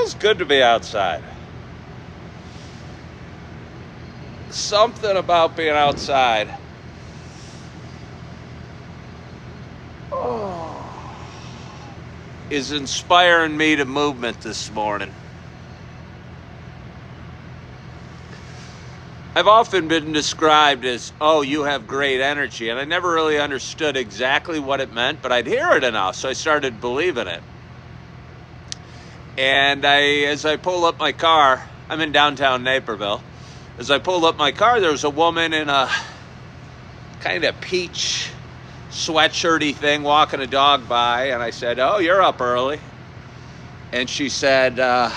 feels good to be outside. Something about being outside. Is inspiring me to movement this morning. I've often been described as, oh, you have great energy, and I never really understood exactly what it meant, but I'd hear it enough, so I started believing it. And as I pull up my car, I'm in downtown Naperville. As I pulled up my car, there was a woman in a kind of peach sweatshirty thing walking a dog by, and I said, oh, you're up early. And she said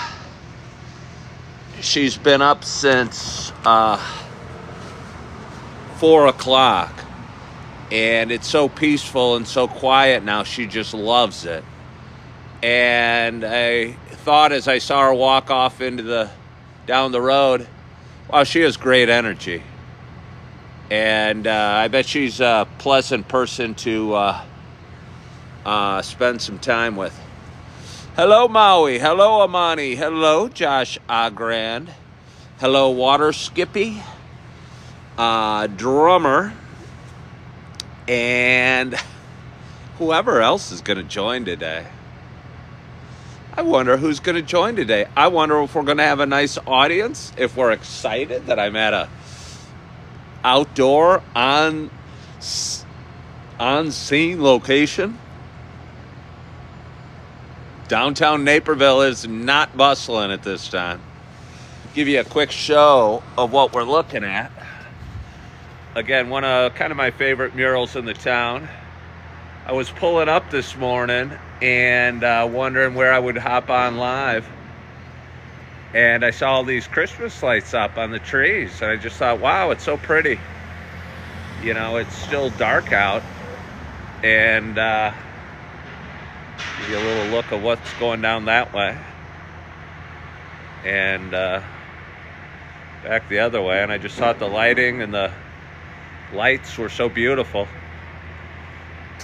she's been up since 4 o'clock, and it's so peaceful and so quiet now, she just loves it. And I thought, as I saw her walk off down the road, wow, she has great energy. And I bet she's a pleasant person to spend some time with. Hello, Maui. Hello, Amani. Hello, Josh Agrand. Hello, Water Skippy. Drummer. And whoever else is going to join today. I wonder who's going to join today. I wonder if we're going to have a nice audience, if we're excited that I'm at a outdoor on scene location. Downtown Naperville is not bustling at this time. Give you a quick show of what we're looking at. Again, one of kind of my favorite murals in the town. I was pulling up this morning and wondering where I would hop on live. And I saw all these Christmas lights up on the trees. And I just thought, wow, it's so pretty. You know, it's still dark out. And give you a little look of what's going down that way. And back the other way. And I just thought the lighting and the lights were so beautiful.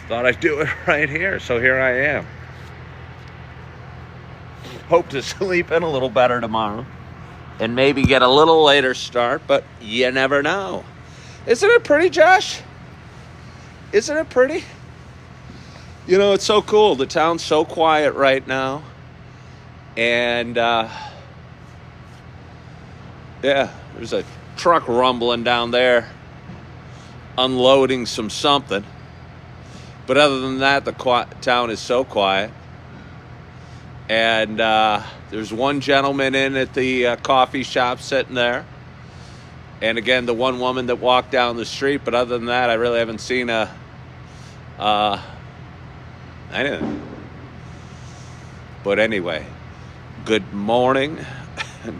Thought I'd do it right here. So here I am. Hope to sleep in a little better tomorrow and maybe get a little later start, but you never know. Isn't it pretty, Josh? Isn't it pretty? You know, it's so cool. The town's so quiet right now. And, yeah, there's a truck rumbling down there, unloading something. But other than that, the town is so quiet. And there's one gentleman in at the coffee shop sitting there. And again, the one woman that walked down the street. But other than that, I really haven't seen anything. But anyway, good morning.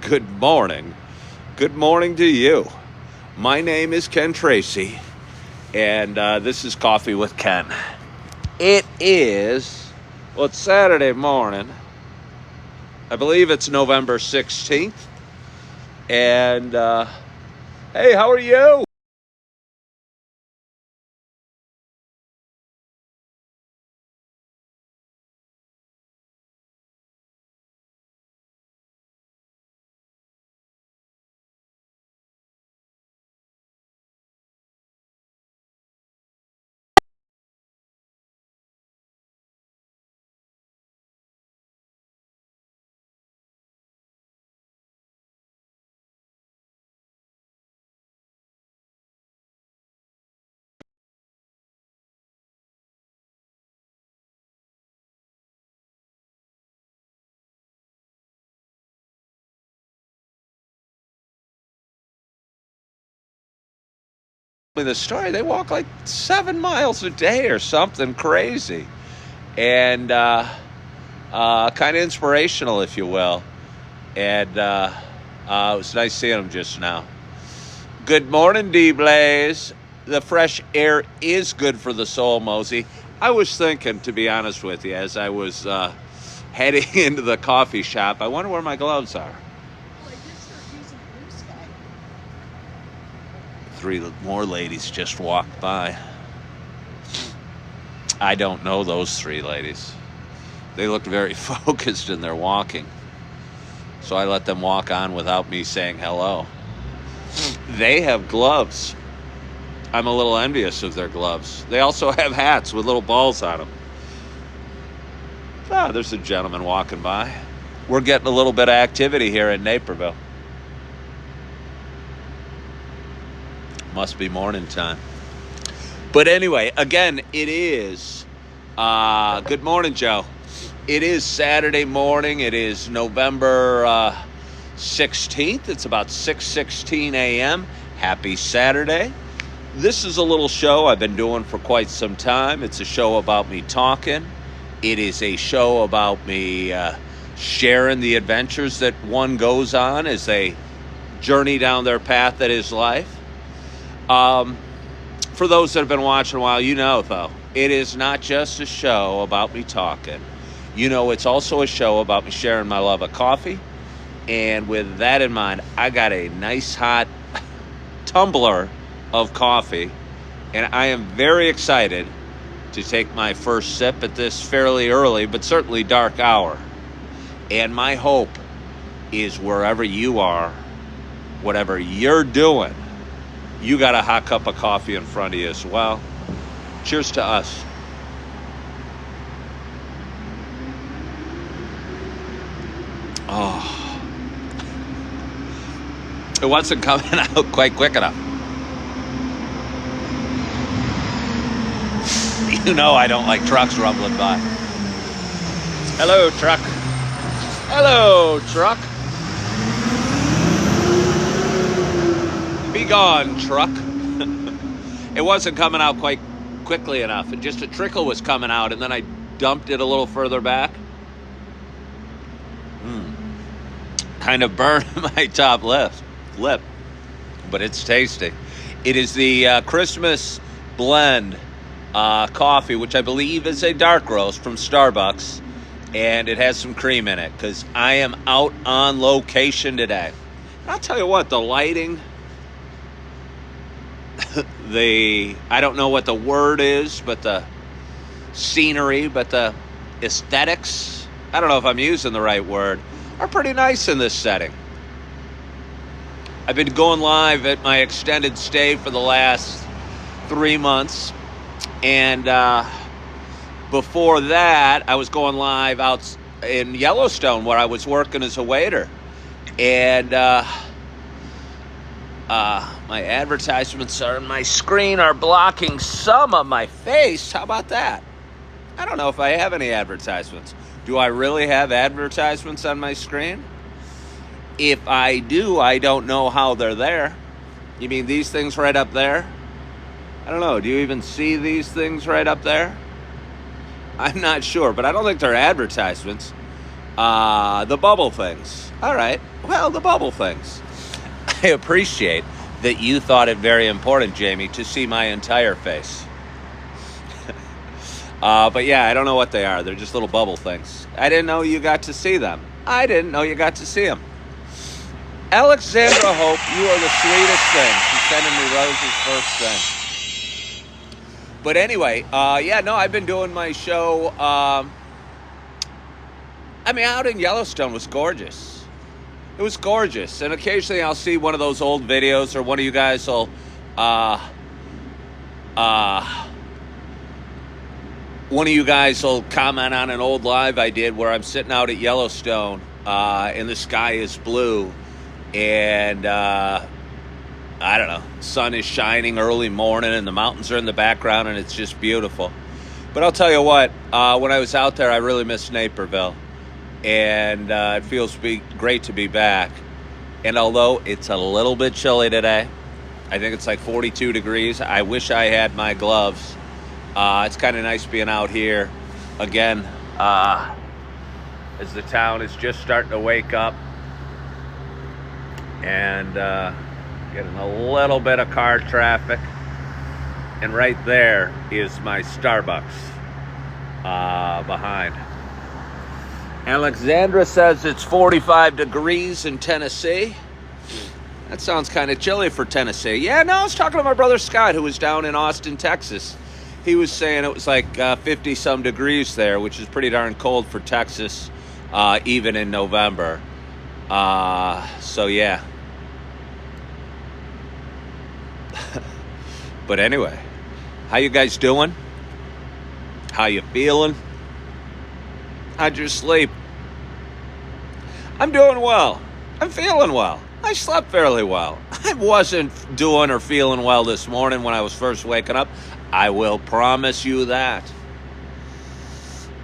Good morning. Good morning to you. My name is Ken Tracy. And this is Coffee with Ken. It is, well, it's Saturday morning. I believe it's November 16th. And, hey, how are you? The story, they walk like 7 miles a day or something crazy. And kind of inspirational, if you will. And it was nice seeing them just now. Good morning, D-Blaze. The fresh air is good for the soul, Mosey. I was thinking, to be honest with you, as I was heading into the coffee shop, I wonder where my gloves are. Three more ladies just walked by. I don't know those three ladies. They looked very focused in their walking. So I let them walk on without me saying hello. They have gloves. I'm a little envious of their gloves. They also have hats with little balls on them. Ah, there's a gentleman walking by. We're getting a little bit of activity here in Naperville. Must be morning time. But anyway, again, it is, good morning, Joe. It is Saturday morning. It is November 16th. It's about 6:16 a.m. Happy Saturday. This is a little show I've been doing for quite some time. It's a show about me talking. It is a show about me sharing the adventures that one goes on as they journey down their path that is life. For those that have been watching a while, you know, though, it is not just a show about me talking. You know, it's also a show about me sharing my love of coffee. And with that in mind, I got a nice hot tumbler of coffee, and I am very excited to take my first sip at this fairly early, but certainly dark hour. And my hope is wherever you are, whatever you're doing, you got a hot cup of coffee in front of you as well. Cheers to us. Oh, it wasn't coming out quite quick enough. You know I don't like trucks rumbling by. Hello, truck. Hello, truck. Be gone, truck. It wasn't coming out quite quickly enough. And just a trickle was coming out, and then I dumped it a little further back. Kind of burned my top lip, but it's tasty. It is the Christmas blend coffee, which I believe is a dark roast from Starbucks, and it has some cream in it because I am out on location today. And I'll tell you what, the lighting, I don't know what the word is, but the scenery, but the aesthetics, I don't know if I'm using the right word, are pretty nice in this setting. I've been going live at my extended stay for the last 3 months. And before that, I was going live out in Yellowstone where I was working as a waiter. And my advertisements on my screen are blocking some of my face. How about that? I don't know if I have any advertisements. Do I really have advertisements on my screen? If I do, I don't know how they're there. You mean these things right up there? I don't know. Do you even see these things right up there? I'm not sure, but I don't think they're advertisements. The bubble things. All right. Well, the bubble things. I appreciate that you thought it very important, Jamie, to see my entire face. But yeah, I don't know what they are. They're just little bubble things. I didn't know you got to see them. I didn't know you got to see them. Alexandra Hope, you are the sweetest thing. She's sending me roses first thing. But anyway, yeah, no, I've been doing my show. I mean, out in Yellowstone was gorgeous. It was gorgeous. And occasionally I'll see one of those old videos, or one of you guys will, one of you guys will comment on an old live I did where I'm sitting out at Yellowstone, and the sky is blue, and I don't know, sun is shining early morning, and the mountains are in the background, and it's just beautiful. But I'll tell you what, when I was out there, I really missed Naperville, and it feels great to be back. And although it's a little bit chilly today, I think it's like 42 degrees, I wish I had my gloves. It's kind of nice being out here again as the town is just starting to wake up, and getting a little bit of car traffic. And right there is my Starbucks behind. Alexandra says it's 45 degrees in Tennessee. That sounds kind of chilly for Tennessee. Yeah, no, I was talking to my brother Scott, who was down in Austin, Texas. He was saying it was like 50-some degrees there, which is pretty darn cold for Texas, even in November. So yeah. But anyway, how you guys doing? How you feeling? How'd you sleep? I'm doing well. I'm feeling well. I slept fairly well. I wasn't doing or feeling well this morning when I was first waking up. I will promise you that.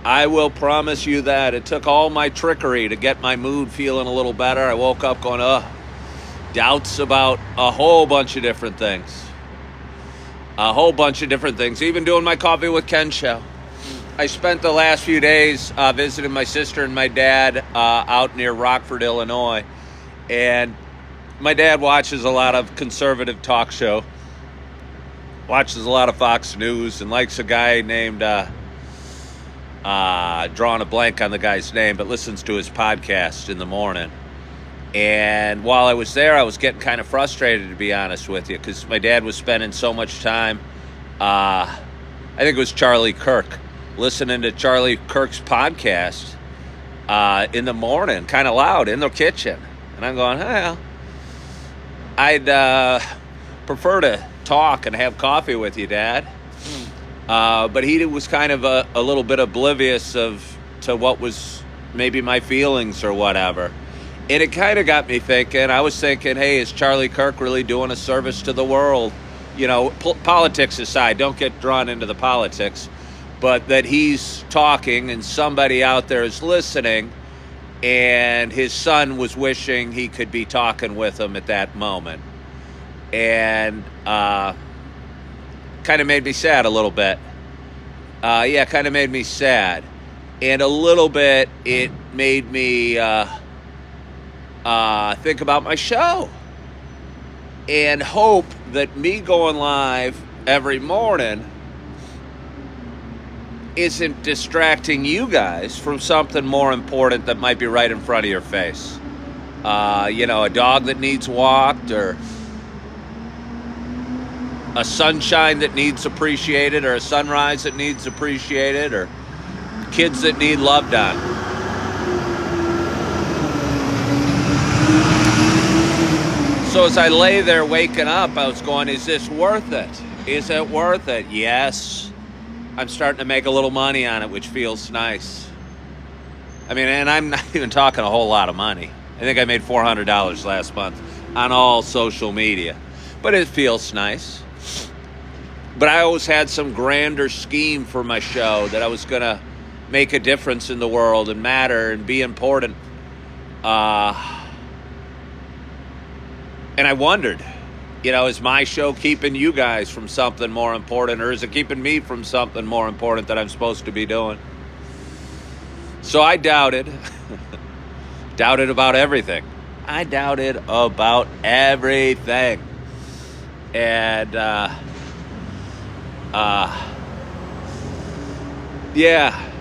I will promise you that. It took all my trickery to get my mood feeling a little better. I woke up going, doubts about a whole bunch of different things. Even doing my Coffee with Ken show. I spent the last few days visiting my sister and my dad out near Rockford, Illinois. And my dad watches a lot of conservative talk show, watches a lot of Fox News, and likes a guy named, drawing a blank on the guy's name, but listens to his podcast in the morning. And while I was there, I was getting kind of frustrated, to be honest with you, because my dad was spending so much time, I think it was Charlie Kirk, listening to Charlie Kirk's podcast in the morning, kind of loud, in the kitchen. And I'm going, well, I'd prefer to talk and have coffee with you, Dad. But he was kind of a little bit oblivious to what was maybe my feelings or whatever. And it kind of got me thinking. I was thinking, hey, is Charlie Kirk really doing a service to the world? You know, politics aside, don't get drawn into the politics, but that he's talking and somebody out there is listening, and his son was wishing he could be talking with him at that moment. And kind of made me sad a little bit. Kind of made me sad. And a little bit, it made me think about my show and hope that me going live every morning isn't distracting you guys from something more important that might be right in front of your face. A dog that needs walked, or a sunshine that needs appreciated, or a sunrise that needs appreciated, or kids that need loved on. So as I lay there waking up, I was going, is this worth it? Is it worth it? Yes. I'm starting to make a little money on it, which feels nice. I mean, and I'm not even talking a whole lot of money. I think I made $400 last month on all social media. But it feels nice. But I always had some grander scheme for my show, that I was going to make a difference in the world and matter and be important. And I wondered, is my show keeping you guys from something more important, or is it keeping me from something more important that I'm supposed to be doing? So I doubted. Doubted about everything. I doubted about everything. And, yeah.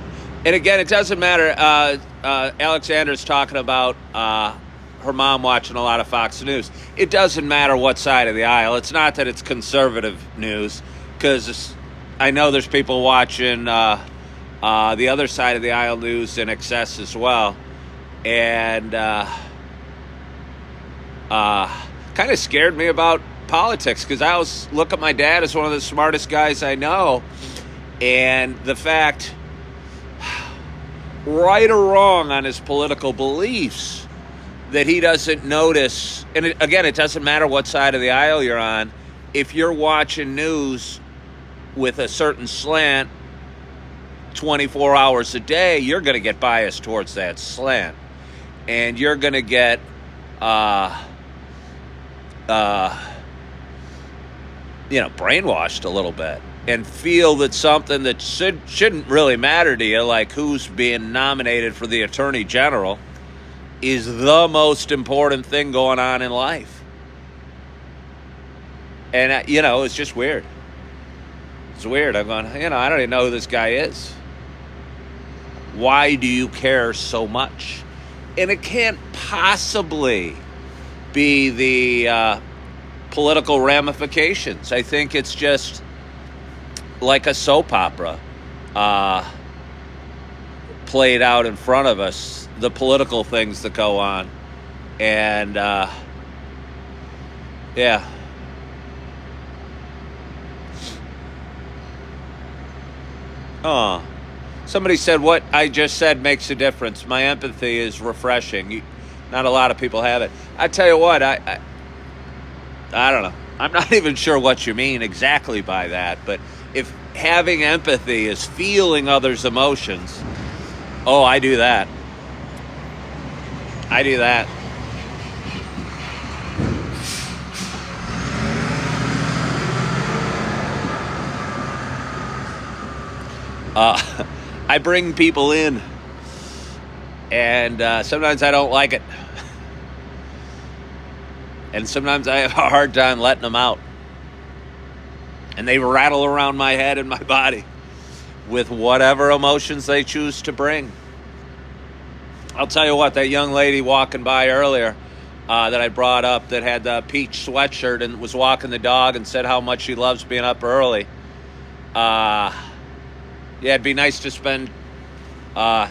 And again, it doesn't matter. Alexander's talking about her mom watching a lot of Fox News. It doesn't matter what side of the aisle. It's not that it's conservative news, because I know there's people watching the other side of the aisle news in excess as well. And kind of scared me about politics, because I always look at my dad as one of the smartest guys I know. And the fact, right or wrong on his political beliefs, that he doesn't notice, and it doesn't matter what side of the aisle you're on, if you're watching news with a certain slant 24 hours a day, you're going to get biased towards that slant. And you're going to get brainwashed a little bit and feel that something that shouldn't really matter to you, like who's being nominated for the Attorney General, is the most important thing going on in life. And, it's just weird. It's weird. I'm going, I don't even know who this guy is. Why do you care so much? And it can't possibly be the political ramifications. I think it's just like a soap opera played out in front of us, the political things that go on. And yeah. Oh, somebody said what I just said makes a difference. My empathy is refreshing. Not a lot of people have it. I tell you what, I don't know. I'm not even sure what you mean exactly by that, but if having empathy is feeling others' emotions, oh, I do that. I do that. I bring people in, and sometimes I don't like it. And sometimes I have a hard time letting them out. And they rattle around my head and my body with whatever emotions they choose to bring. I'll tell you what, that young lady walking by earlier that I brought up that had the peach sweatshirt and was walking the dog and said how much she loves being up early. Yeah, it'd be nice to spend... I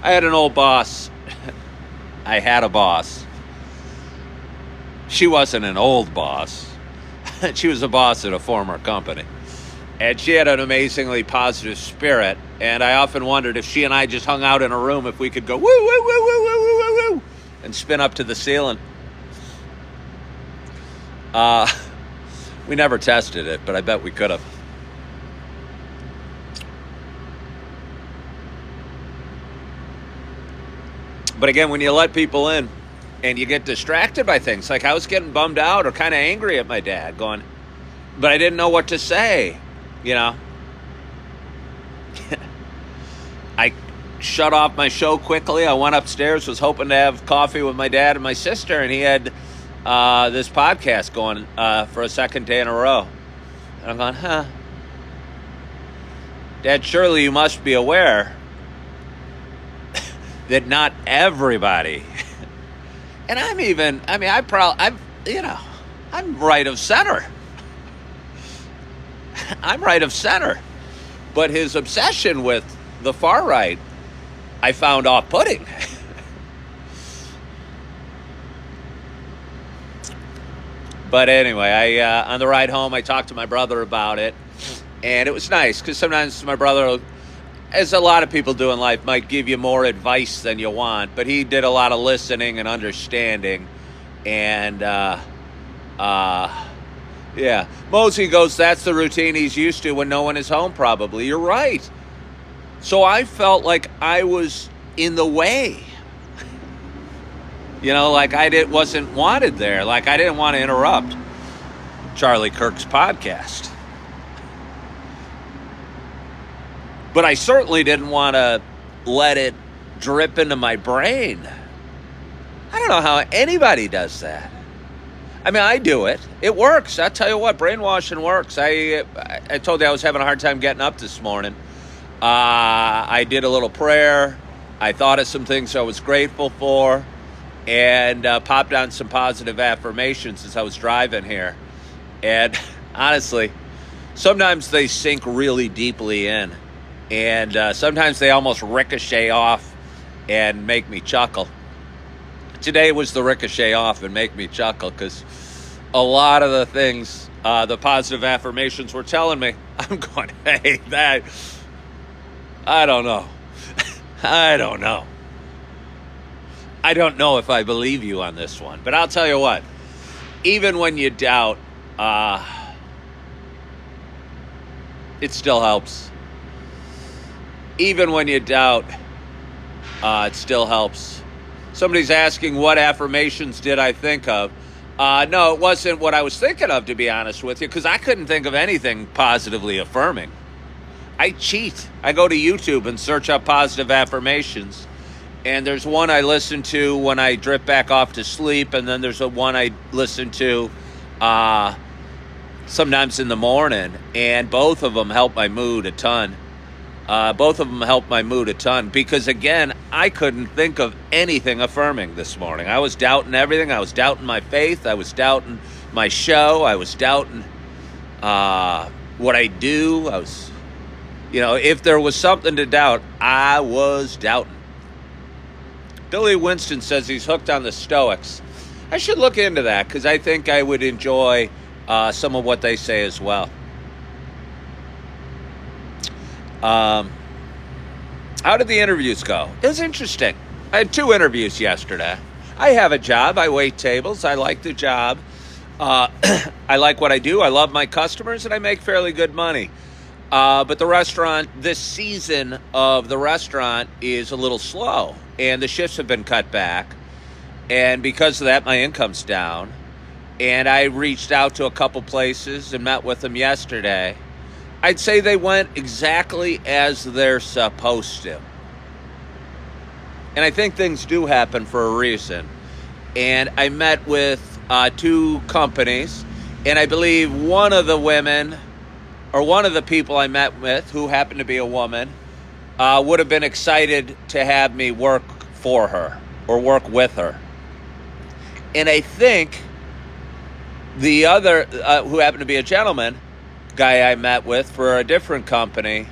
had an old boss. I had a boss. She wasn't an old boss. She was a boss at a former company. And she had an amazingly positive spirit. And I often wondered if she and I just hung out in a room, if we could go woo, woo, woo, woo, woo, woo, woo, woo, and spin up to the ceiling. We never tested it, but I bet we could have. But again, when you let people in and you get distracted by things, like I was getting bummed out or kind of angry at my dad, going, but I didn't know what to say, you know. I shut off my show quickly. I went upstairs, was hoping to have coffee with my dad and my sister, and he had this podcast going for a second day in a row. And I'm going, Dad, surely you must be aware that not everybody, and I'm right of center. I'm right of center. But his obsession with the far right, I found off-putting. But anyway, on the ride home, I talked to my brother about it, and it was nice, because sometimes my brother, as a lot of people do in life, might give you more advice than you want, but he did a lot of listening and understanding. And yeah, Mosey goes, that's the routine he's used to when no one is home, probably. You're right. So I felt like I was in the way. You know, like wasn't wanted there. Like I didn't want to interrupt Charlie Kirk's podcast. But I certainly didn't want to let it drip into my brain. I don't know how anybody does that. I mean, I do it. It works. I'll tell you what, brainwashing works. I told you I was having a hard time getting up this morning. I did a little prayer. I thought of some things I was grateful for, and popped on some positive affirmations as I was driving here. And honestly, sometimes they sink really deeply in. And sometimes they almost ricochet off and make me chuckle. Today was the ricochet off and make me chuckle, because a lot of the things, the positive affirmations were telling me, I'm going, hey, I don't know. I don't know. I don't know if I believe you on this one. But I'll tell you what, even when you doubt, it still helps. Even when you doubt, it still helps. Somebody's asking, what affirmations did I think of? No, it wasn't what I was thinking of, to be honest with you, because I couldn't think of anything positively affirming. I cheat. I go to YouTube and search up positive affirmations. And there's one I listen to when I drift back off to sleep, and then there's one I listen to sometimes in the morning, and both of them help my mood a ton. Because, again, I couldn't think of anything affirming this morning. I was doubting everything. I was doubting my faith. I was doubting my show. I was doubting what I do. I was, if there was something to doubt, I was doubting. Billy Winston says he's hooked on the Stoics. I should look into that because I think I would enjoy some of what they say as well. How did the interviews go? It was interesting. I had 2 interviews yesterday. I have a job. I wait tables. I like the job. I like what I do. I love my customers, and I make fairly good money. But the restaurant, this season of the restaurant is a little slow, and the shifts have been cut back. And because of that, my income's down. And I reached out to a couple places and met with them yesterday. I'd say they went exactly as they're supposed to. And I think things do happen for a reason. And I met with 2 companies, and I believe one of the women, or one of the people I met with, who happened to be a woman, would have been excited to have me work for her or work with her. And I think the other, who happened to be a gentleman, guy I met with for a different company,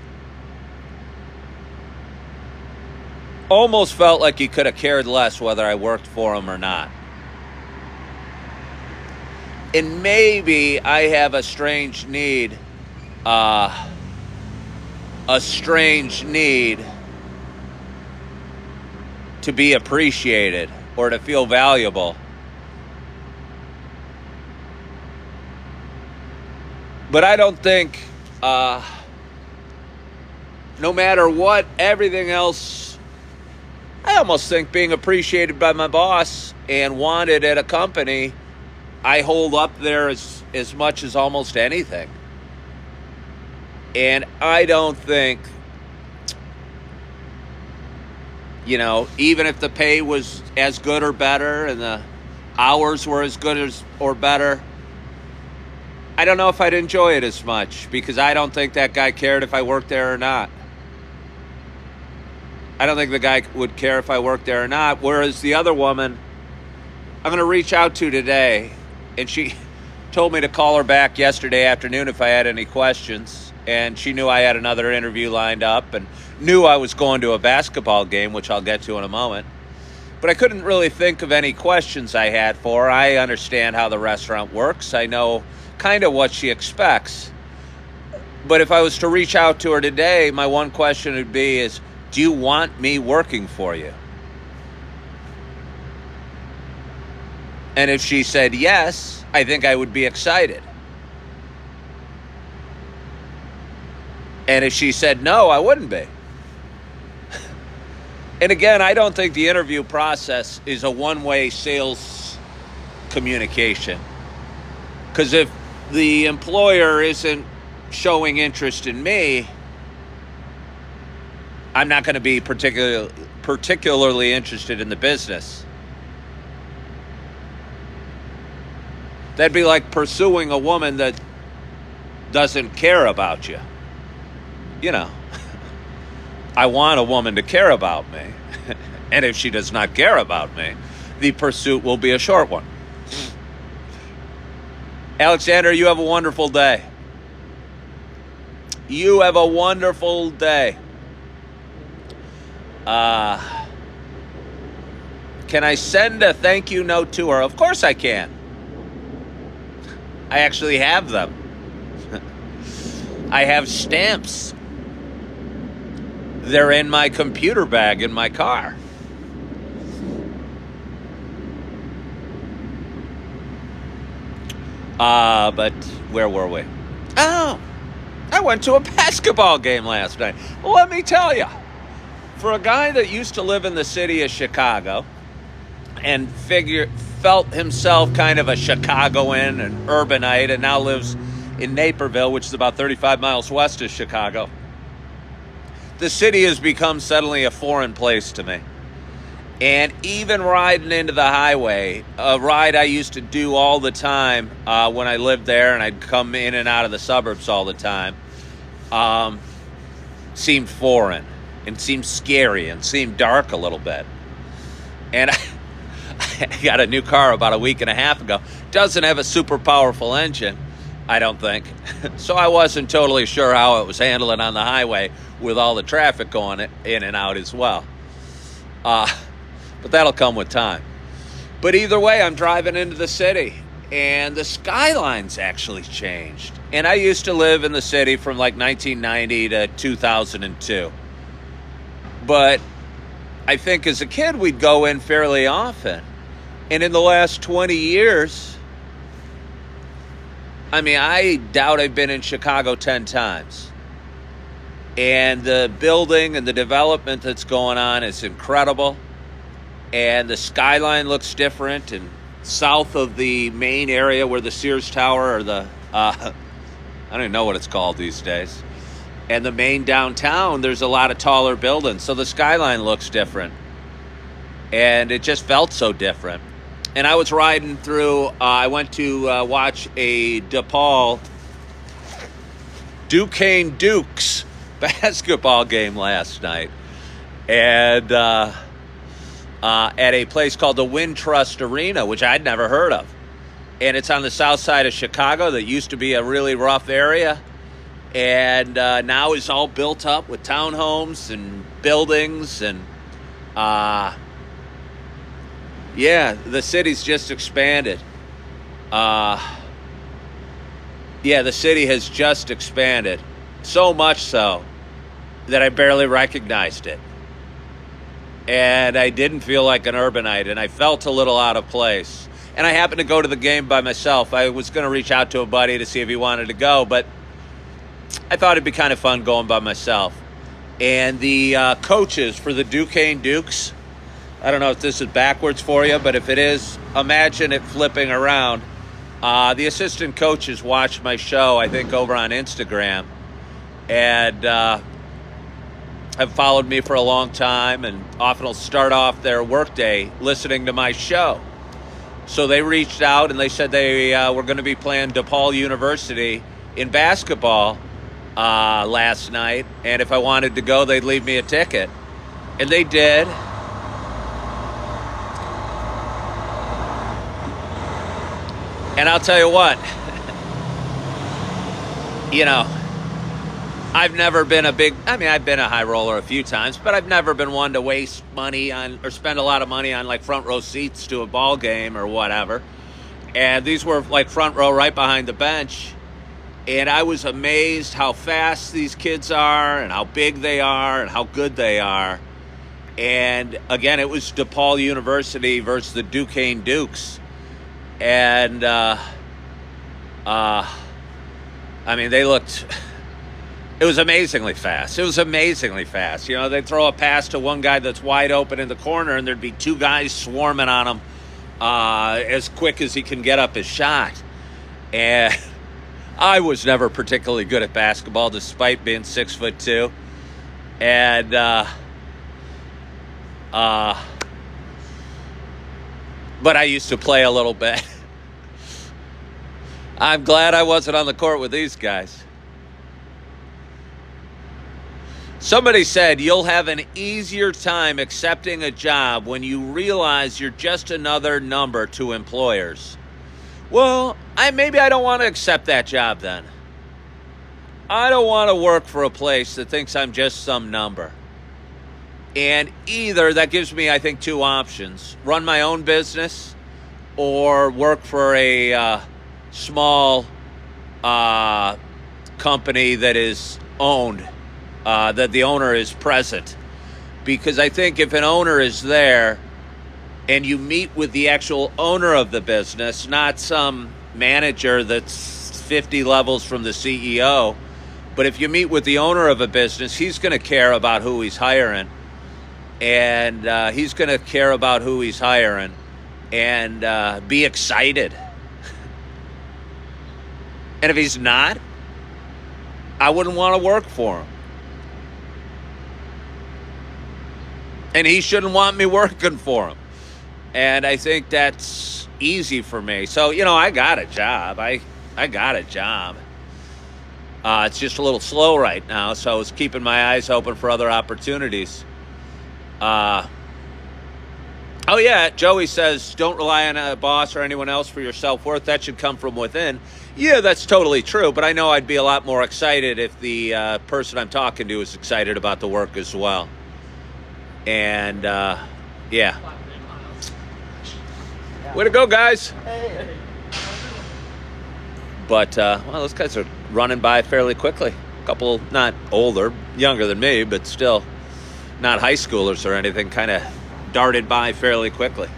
almost felt like he could have cared less whether I worked for him or not. And maybe I have a strange need to be appreciated or to feel valuable. But I don't think, no matter what, everything else, I almost think being appreciated by my boss and wanted at a company, I hold up there as much as almost anything. And I don't think, even if the pay was as good or better and the hours were as good as or better, I don't know if I'd enjoy it as much because I don't think that guy cared if I worked there or not. I don't think the guy would care if I worked there or not. Whereas the other woman, I'm going to reach out to today, and she told me to call her back yesterday afternoon if I had any questions. And she knew I had another interview lined up and knew I was going to a basketball game, which I'll get to in a moment. But I couldn't really think of any questions I had for her. I understand how the restaurant works. I know kind of what she expects. But if I was to reach out to her today, my one question would be is, do you want me working for you? And if she said yes, I think I would be excited. And if she said no, I wouldn't be. And again, I don't think the interview process is a one-way sales communication. Because if the employer isn't showing interest in me, I'm not going to be particularly interested in the business. That'd be like pursuing a woman that doesn't care about you. I want a woman to care about me. And if she does not care about me, the pursuit will be a short one. Alexander, you have a wonderful day. You have a wonderful day. Can I send a thank you note to her? Of course I can. I actually have them. I have stamps. They're in my computer bag in my car. But where were we? Oh, I went to a basketball game last night. Well, let me tell you, for a guy that used to live in the city of Chicago and felt himself kind of a Chicagoan, an urbanite, and now lives in Naperville, which is about 35 miles west of Chicago, the city has become suddenly a foreign place to me. And even riding into the highway, a ride I used to do all the time when I lived there, and I'd come in and out of the suburbs all the time, seemed foreign and seemed scary and seemed dark a little bit. And I got a new car about a week and a half ago. Doesn't have a super powerful engine, I don't think. So I wasn't totally sure how it was handling on the highway with all the traffic going in and out as well. but that'll come with time. But either way, I'm driving into the city, and the skyline's actually changed. And I used to live in the city from like 1990 to 2002. But I think as a kid, we'd go in fairly often. And in the last 20 years, I mean, I doubt I've been in Chicago 10 times. And the building and the development that's going on is incredible. And the skyline looks different. And south of the main area where the Sears Tower or the, I don't even know what it's called these days. And the main downtown, there's a lot of taller buildings. So the skyline looks different. And it just felt so different. And I was riding through, I went to watch a DePaul Duquesne Dukes basketball game last night. And at a place called the Wintrust Arena, which I'd never heard of. And it's on the south side of Chicago that used to be a really rough area. And now is all built up with townhomes and buildings. And yeah, the city's just expanded. Yeah, the city has just expanded. So much so that I barely recognized it. And I didn't feel like an urbanite, and I felt a little out of place. And I happened to go to the game by myself. I was going to reach out to a buddy to see if he wanted to go, but I thought it'd be kind of fun going by myself. And the coaches for the Duquesne Dukes, I don't know if this is backwards for you, but if it is, imagine it flipping around. The assistant coaches watched my show, I think, over on Instagram, and have followed me for a long time, and often will start off their workday listening to my show. So they reached out and they said they were going to be playing DePaul University in basketball last night, and if I wanted to go, they'd leave me a ticket. And they did. And I'll tell you what, you know, I've never been I've been a high roller a few times, but I've never been one to waste money on or spend a lot of money on like front row seats to a ball game or whatever. And these were like front row right behind the bench. And I was amazed how fast these kids are and how big they are and how good they are. And again, it was DePaul University versus the Duquesne Dukes. And, I mean, they looked... It was amazingly fast. It was amazingly fast. You know, they'd throw a pass to one guy that's wide open in the corner, and there'd be two guys swarming on him as quick as he can get up his shot. And I was never particularly good at basketball, despite being 6'2". And but I used to play a little bit. I'm glad I wasn't on the court with these guys. Somebody said you'll have an easier time accepting a job when you realize you're just another number to employers. Well, maybe I don't want to accept that job then. I don't want to work for a place that thinks I'm just some number. And either that gives me, I think, two options. Run my own business or work for a small company that is owned. That the owner is present. Because I think if an owner is there and you meet with the actual owner of the business, not some manager that's 50 levels from the CEO, but if you meet with the owner of a business, he's going to care about who he's hiring. And he's going to care about who he's hiring and be excited. And if he's not, I wouldn't want to work for him. And he shouldn't want me working for him. And I think that's easy for me. So, you know, I got a job. I got a job. It's just a little slow right now, so I was keeping my eyes open for other opportunities. Oh, yeah, Joey says, don't rely on a boss or anyone else for your self-worth. That should come from within. Yeah, that's totally true, but I know I'd be a lot more excited if the person I'm talking to is excited about the work as well. And, yeah. Way to go, guys. But, well, those guys are running by fairly quickly. A couple, not older, younger than me, but still not high schoolers or anything, kind of darted by fairly quickly.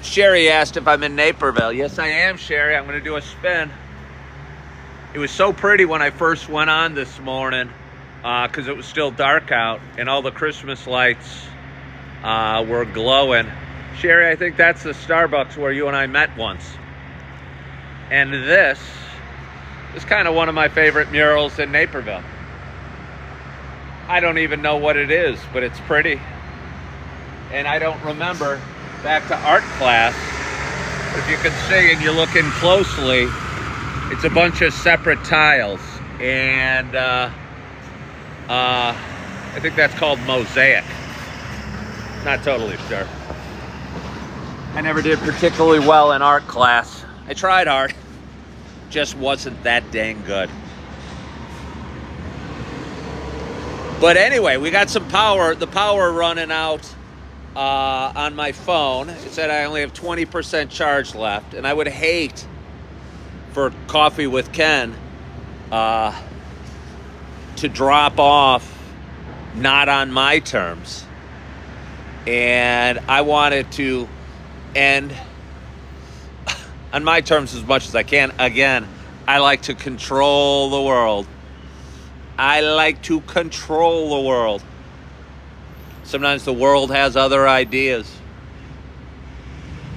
Sherry asked if I'm in Naperville. Yes, I am, Sherry. I'm going to do a spin. It was so pretty when I first went on this morning because it was still dark out and all the Christmas lights were glowing. Sherry, I think that's the Starbucks where you and I met once. And this is kind of one of my favorite murals in Naperville. I don't even know what it is, but it's pretty. And I don't remember back to art class. If you can see and you're looking closely, it's a bunch of separate tiles. And I think that's called mosaic. Not totally sure. I never did particularly well in art class. I tried hard, just wasn't that dang good. But anyway, we got some power, the power running out on my phone. It said I only have 20% charge left, and I would hate for Coffee with Ken to drop off not on my terms. And I wanted to end on my terms as much as I can. Again, I like to control the world. I like to control the world. Sometimes the world has other ideas.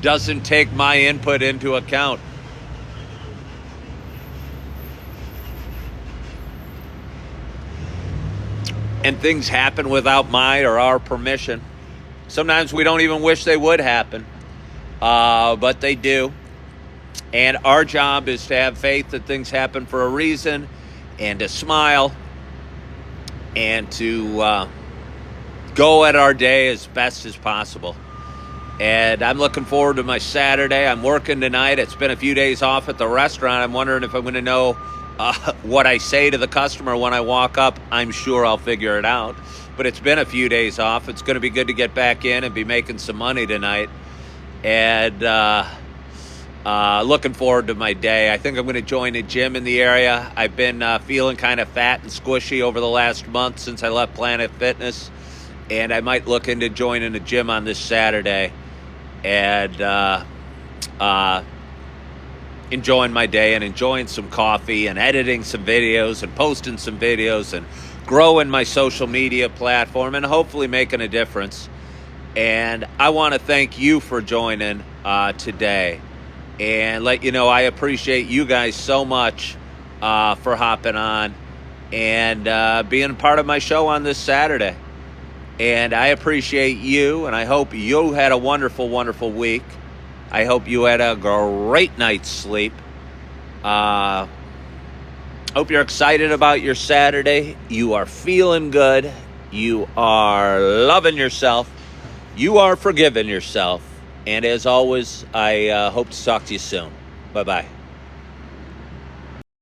Doesn't take my input into account. And things happen without my or our permission. Sometimes we don't even wish they would happen. But they do. And our job is to have faith that things happen for a reason, and to smile, and to go at our day as best as possible. And I'm looking forward to my Saturday. I'm working tonight. It's been a few days off at the restaurant. I'm wondering if I'm going to know what I say to the customer when I walk up. I'm sure I'll figure it out. But it's been a few days off. It's going to be good to get back in and be making some money tonight. And looking forward to my day. I think I'm going to join a gym in the area. I've been feeling kind of fat and squishy over the last month since I left Planet Fitness. And I might look into joining a gym on this Saturday and enjoying my day and enjoying some coffee and editing some videos and posting some videos and growing my social media platform and hopefully making a difference. And I want to thank you for joining today and let you know I appreciate you guys so much for hopping on and being part of my show on this Saturday. And I appreciate you, and I hope you had a wonderful, wonderful week. I hope you had a great night's sleep. Hope you're excited about your Saturday. You are feeling good. You are loving yourself. You are forgiving yourself. And as always, I hope to talk to you soon. Bye-bye.